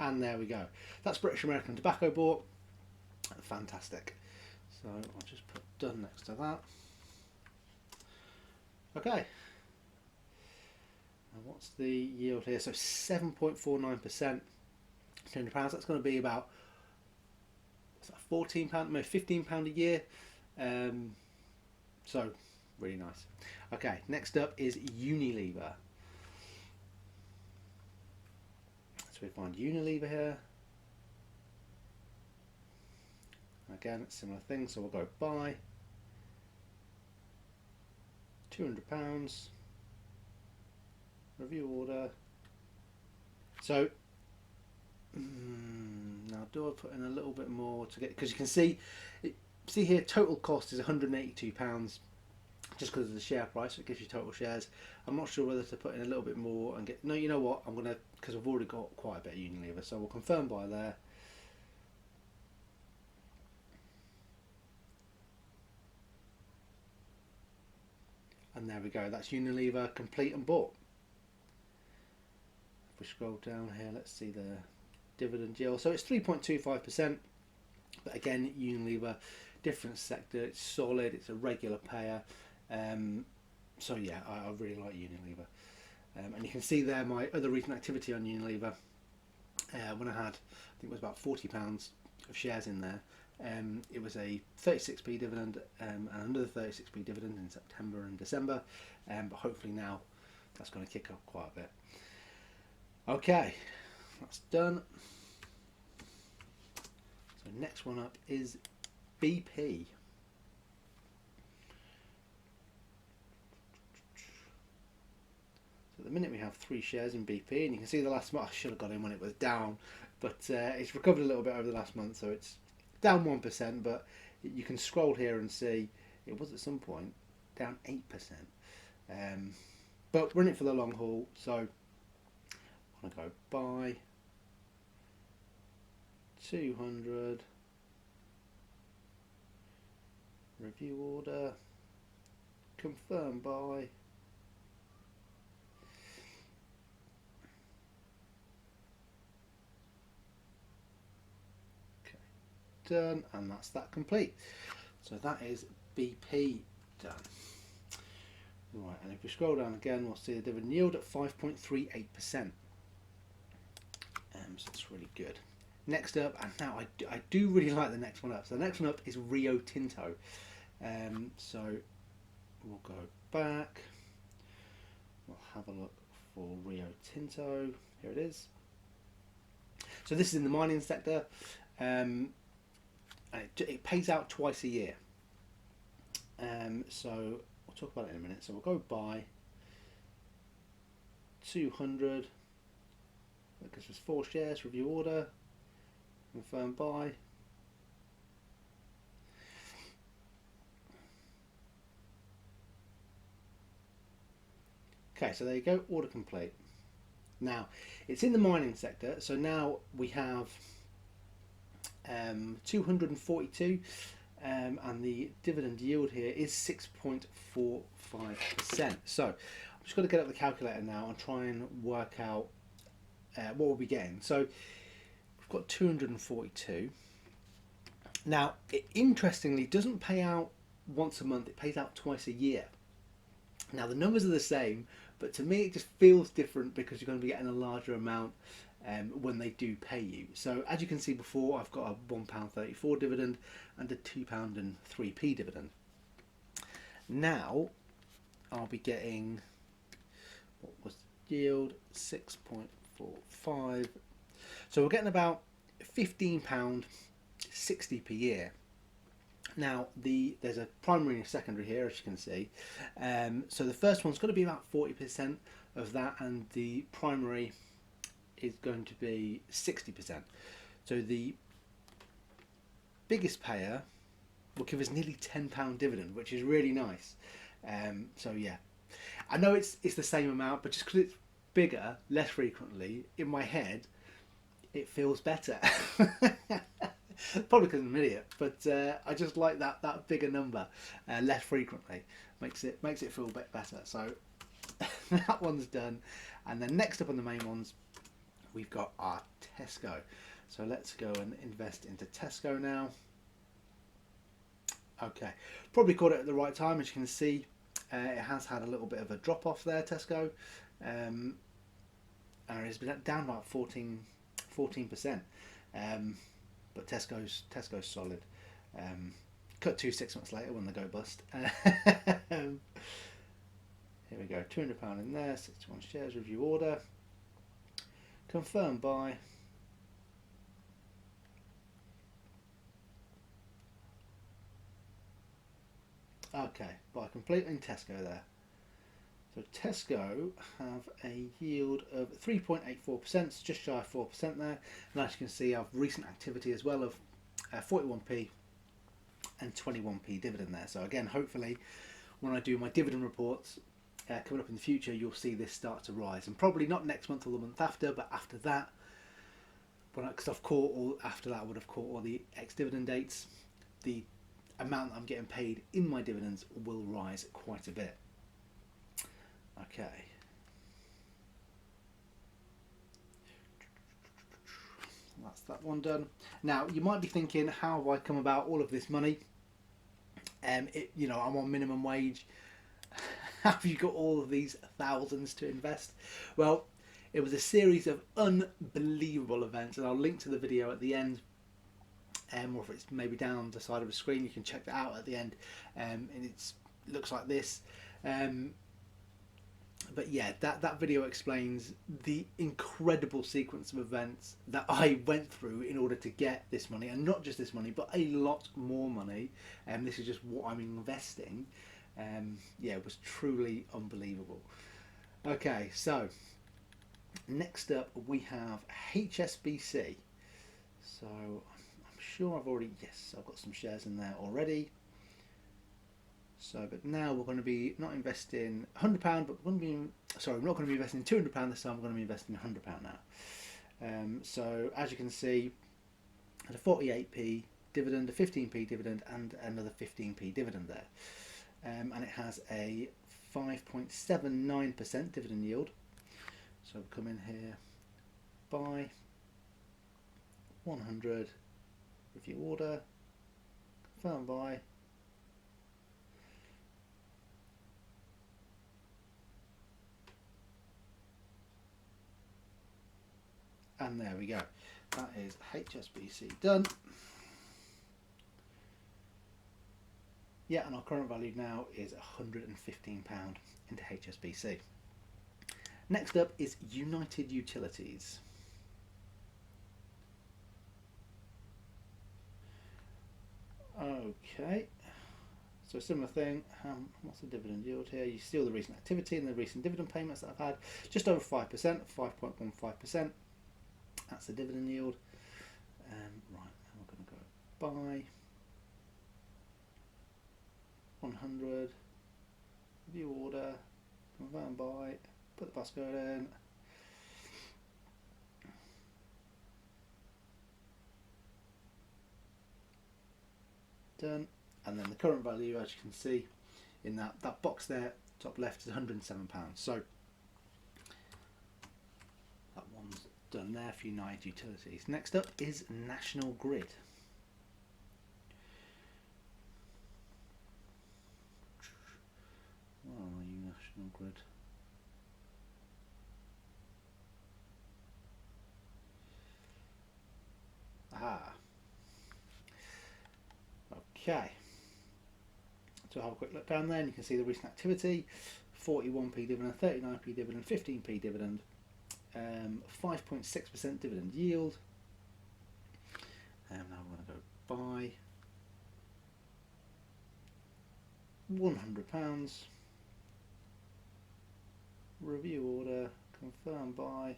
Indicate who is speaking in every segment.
Speaker 1: And there we go. That's British American Tobacco Board. Fantastic. So I'll just put done next to that. Okay. And what's the yield here? So 7.49%. £200. That's going to be about £14, no, £15 a year. So really nice. Okay, next up is Unilever. So we find Unilever here. Again, it's similar thing. So we'll go buy. £200. Review order. So now do I put in a little bit more to get, because you can see here total cost is £182 just because of the share price, so it gives you total shares. I'm not sure whether to put in a little bit more and get, no, you know what, I'm gonna, because I've already got quite a bit of Unilever, so we'll confirm by there. And there we go, that's Unilever complete and bought. If we scroll down here, let's see the dividend yield. So it's 3.25%, but again, Unilever, different sector, it's solid, it's a regular payer. So yeah, I really like Unilever. And you can see there my other recent activity on Unilever. When I had, I think it was about £40 of shares in there. It was a 36p dividend and another 36p dividend in September and December, but hopefully now that's going to kick up quite a bit. Okay, that's done. So next one up is BP. So at the minute we have 3 shares in BP, and you can see the last month, I should have got in when it was down, but it's recovered a little bit over the last month, so it's down 1%, but you can scroll here and see it was at some point down 8%. But we're in it for the long haul, so I'm going to go buy 200, review order, confirm buy. Done, and that's that complete. So that is BP done. Right, and if we scroll down again, we'll see the dividend yield at 5.38%. So that's really good. Next up, and now I do really like the next one up. So the next one up is Rio Tinto. So we'll go back. We'll have a look for Rio Tinto. Here it is. So this is in the mining sector. It pays out twice a year. So we'll talk about it in a minute. So we'll go buy 200. That gives us 4 shares. Review order. Confirm buy. Okay, so there you go. Order complete. Now it's in the mining sector. So now we have 242, and the dividend yield here is 6.45%. So I'm just going to get up the calculator now and try and work out what we'll be getting. So we've got 242. Now it interestingly doesn't pay out once a month, it pays out twice a year. Now the numbers are the same, but to me it just feels different because you're going to be getting a larger amount when they do pay you. So as you can see before, I've got a £1.34 dividend and a £2.03p dividend. Now I'll be getting, what was the yield? 6.45. So we're getting about £15.60 per year. Now there's a primary and a secondary here, as you can see. So the first one's going to be about 40% of that, and the primary is going to be 60%. So the biggest payer will give us nearly £10 dividend, which is really nice. So yeah, I know it's the same amount, but just because it's bigger, less frequently, in my head, it feels better. Probably because I'm an idiot, but I just like that bigger number, less frequently, makes it feel a bit better. So that one's done, and then next up on the main ones, we've got our Tesco. So let's go and invest into Tesco now. Okay, probably caught it at the right time. As you can see, it has had a little bit of a drop off there, Tesco. And it's been down about 14%. But Tesco's solid. Cut to 6 months later when they go bust. Here we go, £200 in there, 61 shares, review order. Confirm buy. Okay, buy complete in Tesco there. So Tesco have a yield of 3.84%, just shy of 4% there. And as you can see, I've recent activity as well of 41p and 21p dividend there. So again, hopefully, when I do my dividend reports coming up in the future, you'll see this start to rise. And probably not next month or the month after, but after that, because I've caught all after that, I would have caught all the ex-dividend dates. The amount that I'm getting paid in my dividends will rise quite a bit. Okay. That's that one done. Now you might be thinking, how have I come about all of this money? I'm on minimum wage. How have you got all of these thousands to invest? Well, it was a series of unbelievable events, and I'll link to the video at the end. Or if it's maybe down the side of the screen, you can check that out at the end. And it looks like this. But yeah, that video explains the incredible sequence of events that I went through in order to get this money, and not just this money, but a lot more money. And this is just what I'm investing. Yeah, it was truly unbelievable. Okay, so next up we have HSBC. So I'm sure I've got some shares in there already. So, but now we're going to be not investing £100, but we're not going to be investing £200 this time. We're going to be investing £100 now. So as you can see, at a 48p dividend, a 15p dividend, and another 15p dividend there. And it has a 5.79% dividend yield. So we'll come in here, buy 100, review order, confirm buy. And there we go. That is HSBC done. Yeah, and our current value now is £115 into HSBC. Next up is United Utilities. Okay, so a similar thing. What's the dividend yield here? You see all the recent activity and the recent dividend payments that I've had. Just over 5%, 5.15%. That's the dividend yield. Right, now we're going to go buy 100, review order, confirm buy, put the passcode in. Done. And then the current value, as you can see in that box there, top left, is £107. So that one's done there for United Utilities. Next up is National Grid. Where are you, National Grid? Ah. Okay. So have a quick look down there and you can see the recent activity. 41p dividend, 39p dividend, 15p dividend, 5.6% dividend yield. And now we're going to go buy £100, review order, confirm buy.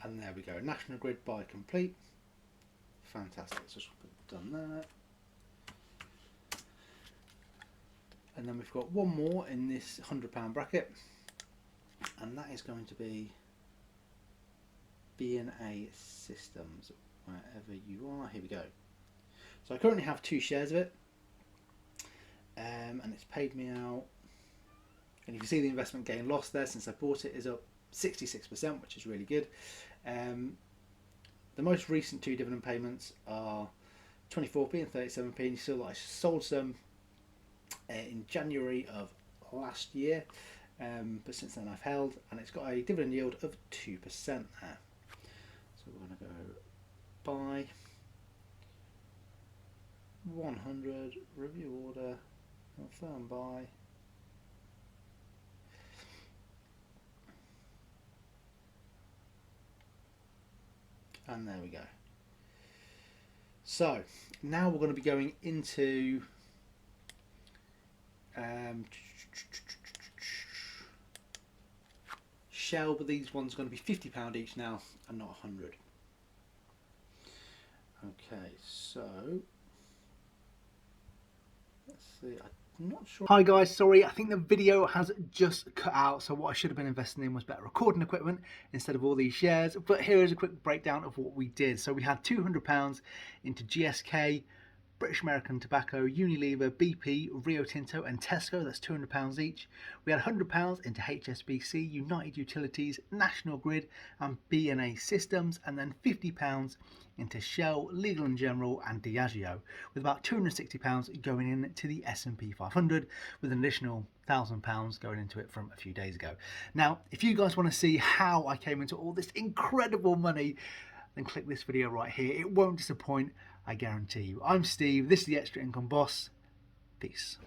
Speaker 1: And there we go, National Grid buy complete. Fantastic, so just done that. And then we've got one more in this £100 bracket, and that is going to be B&A Systems, wherever you are. Here we go. So I currently have 2 shares of it. and it's paid me out. And you can see the investment gain loss there since I bought it is up 66%, which is really good. The most recent 2 dividend payments are 24p and 37p. And you saw that I sold some in January of last year, but since then I've held, and it's got a dividend yield of 2% there. So we're going to go buy 100, review order, confirm buy. And there we go. So now we're going to be going into Shell, but these ones are going to be £50 each now and not 100. Okay, so let's see. I'm not sure. Hi guys, sorry, I think the video has just cut out, so what I should have been investing in was better recording equipment instead of all these shares. But here is a quick breakdown of what we did. So we had £200 into GSK, British American Tobacco, Unilever, BP, Rio Tinto and Tesco, that's £200 each. We had £100 into HSBC, United Utilities, National Grid and B&A Systems, and then £50 into Shell, Legal & General and Diageo, with about £260 going into the S&P 500, with an additional £1,000 going into it from a few days ago. Now, if you guys want to see how I came into all this incredible money, then click this video right here. It won't disappoint, I guarantee you. I'm Steve, this is the Extra Income Boss. Peace.